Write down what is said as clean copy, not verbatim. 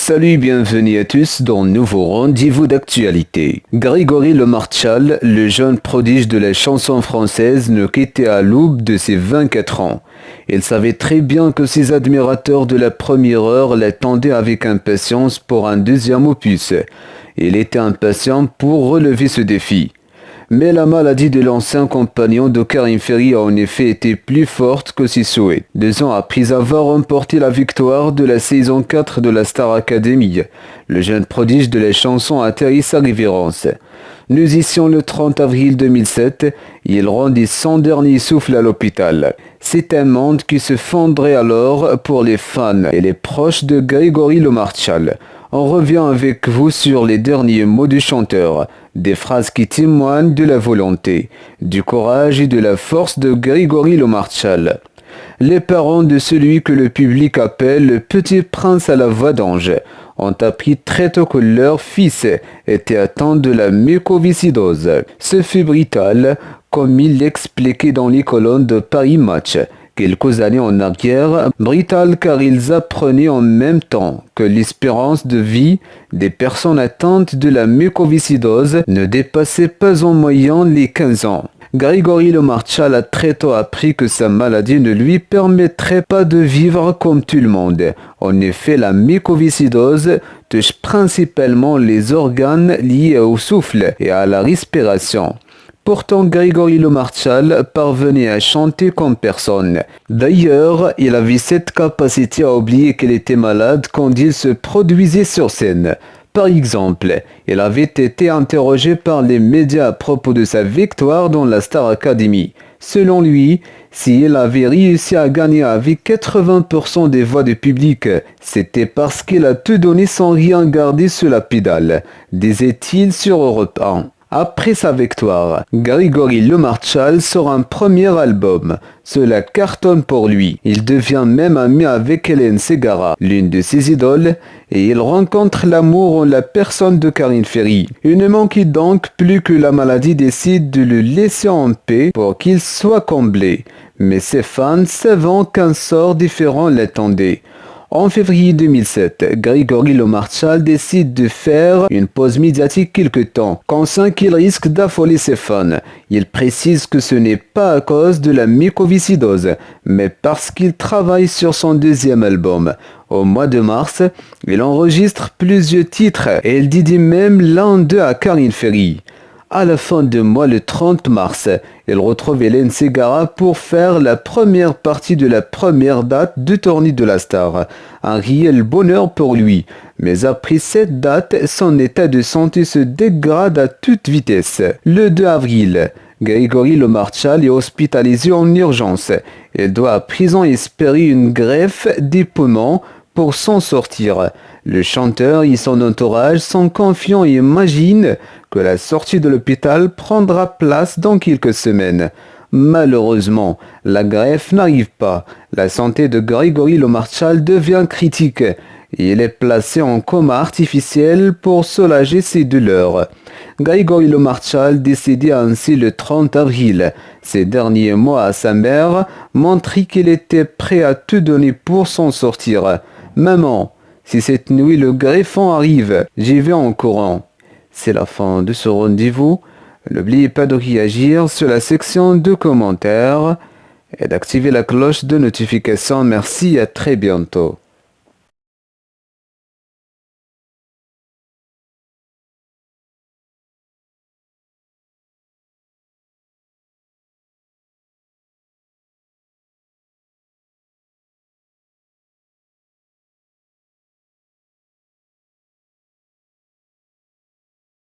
Salut, bienvenue à tous dans un nouveau rendez-vous d'actualité. Grégory Le Marchal, le jeune prodige de la chanson française, ne quittait à l'aube de ses 24 ans. Il savait très bien que ses admirateurs de la première heure l'attendaient avec impatience pour un deuxième opus. Il était impatient pour relever ce défi. Mais la maladie de l'ancien compagnon de Karim Ferry a en effet été plus forte que ses souhaits. 2 ans après avoir remporté la victoire de la saison 4 de la Star Academy, le jeune prodige de la chanson atterrit sa révérence. Nous étions le 30 avril 2007, il rendit son dernier souffle à l'hôpital. C'est un monde qui se fondrait alors pour les fans et les proches de Grégory Le Marchal. On revient avec vous sur les derniers mots du chanteur, des phrases qui témoignent de la volonté, du courage et de la force de Grégory Le Marchal. Les parents de celui que le public appelle le petit prince à la voix d'ange ont appris très tôt que leur fils était atteint de la mucoviscidose. Ce fut brutal, comme il l'expliquait dans les colonnes de Paris Match. Quelques années en arrière, brutal car ils apprenaient en même temps que l'espérance de vie des personnes atteintes de la mucoviscidose ne dépassait pas en moyenne les 15 ans. Grégory Le Marchal a très tôt appris que sa maladie ne lui permettrait pas de vivre comme tout le monde. En effet, la mucoviscidose touche principalement les organes liés au souffle et à la respiration. Pourtant, Grégory Le Marchal parvenait à chanter comme personne. D'ailleurs, il avait cette capacité à oublier qu'il était malade quand il se produisait sur scène. Par exemple, il avait été interrogé par les médias à propos de sa victoire dans la Star Academy. Selon lui, s'il avait réussi à gagner avec 80% des voix du public, c'était parce qu'il a tout donné sans rien garder sur la pédale, disait-il sur Europe 1. Après sa victoire, Grégory Le Marchal sort un premier album. Cela cartonne pour lui. Il devient même ami avec Hélène Ségara, l'une de ses idoles, et il rencontre l'amour en la personne de Karim Ferry. Il ne manquait donc plus que la maladie décide de le laisser en paix pour qu'il soit comblé. Mais ses fans, savant qu'un sort différent l'attendait. En février 2007, Grégory Le Marchal décide de faire une pause médiatique quelque temps, conscient qu'il risque d'affoler ses fans. Il précise que ce n'est pas à cause de la mucoviscidose, mais parce qu'il travaille sur son deuxième album. Au mois de mars, il enregistre plusieurs titres et il dédie même l'un d'eux à Karim Ferry. À la fin du mois, le 30 mars, il retrouve Hélène Ségara pour faire la première partie de la première date du tournée de la Star. Un réel bonheur pour lui. Mais après cette date, son état de santé se dégrade à toute vitesse. Le 2 avril, Grégory Le Marchal est hospitalisé en urgence. Il doit à présent espérer une greffe des poumons pour s'en sortir. Le chanteur et son entourage sont confiants et imaginent que la sortie de l'hôpital prendra place dans quelques semaines. Malheureusement, la greffe n'arrive pas. La santé de Grégory Le Marchal devient critique. Il est placé en coma artificiel pour soulager ses douleurs. Grégory Le Marchal décédé ainsi le 30 avril. Ces derniers mots à sa mère montraient qu'il était prêt à tout donner pour s'en sortir. « Maman, si cette nuit le greffon arrive, j'y vais en courant. » C'est la fin de ce rendez-vous. N'oubliez pas de réagir sur la section de commentaires et d'activer la cloche de notification. Merci et à très bientôt.